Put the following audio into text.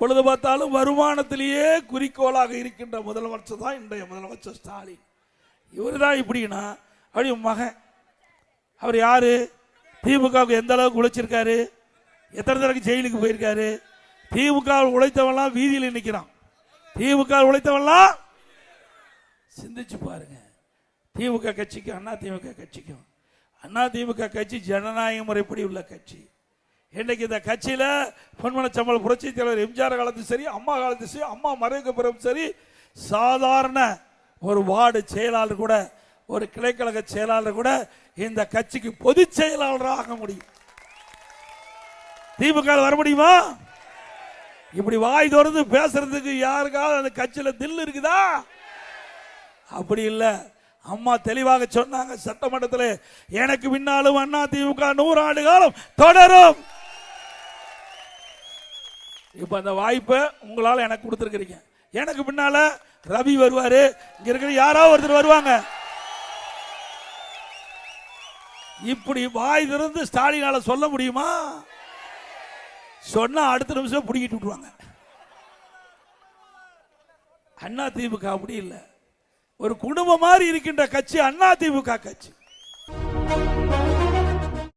பொழுது பார்த்தாலும் வருமானத்திலேயே குறிக்கோளாக இருக்கின்ற முதலமைச்சர் தான் இன்றைய முதலமைச்சர் ஸ்டாலின். இவர் தான் இப்படின்னா அப்படி மகன். அவர் யாரு? திமுகவுக்கு எந்த அளவுக்கு உழைச்சிருக்காரு, எத்தனை தடவை ஜெயிலுக்கு போயிருக்காரு. திமுக உழைத்தவெல்லாம் வீதியில் நிற்கிறான். திமுக உழைத்தவெல்லாம் சிந்திச்சு பாருங்க. திமுக கட்சிக்கும் அண்ணா திமுக கட்சிக்கும், அண்ணா திமுக கட்சி ஜனநாயக முறைப்படி உள்ள கட்சி. இன்றைக்கு இந்த கட்சியில பொன்மனச்சம்பல் புரட்சி தலைவர் எம்ஜிஆர் காலத்தும் சரி, அம்மா காலத்தும் சரி, அம்மா மறைவுக்கு பிறகும் சரி, சாதாரண ஒரு வார்டு செயலாளர் கூட, ஒரு கிளைக்கழக செயலாளர் கூட இந்த கட்சிக்கு பொதுச் செயலாளராக ஆக முடியும். திமுக வர முடியுமா? இப்படி வாய் திறந்து பேசுறதுக்கு யாருக்காவது அந்த கட்சியில தில் இருக்குதா? அப்படி இல்ல. அம்மா தெளிவாக சொன்னாங்க சட்டமன்றத்தில், எனக்கு பின்னாலும் அண்ணா திமுக 100 ஆண்டு காலம் தொடரும். இப்ப அந்த வாய்ப்பை உங்களால எனக்கு கொடுத்திருக்கிறீங்க. எனக்கு பின்னால ரவி வருவாரு, இங்க இருக்கிற யாராவது ஒருத்தர் வருவாங்க. இப்படி வாய் திறந்து ஸ்டாலினால சொல்ல முடியுமா? சொன்னா அடுத்த நிமிஷம் பிடிக்கிட்டு விட்டுருவாங்க. அண்ணா திமுக அப்படி இல்லை. ஒரு குடும்பம் மாதிரி இருக்கின்ற கட்சி அண்ணா திமுக கட்சி.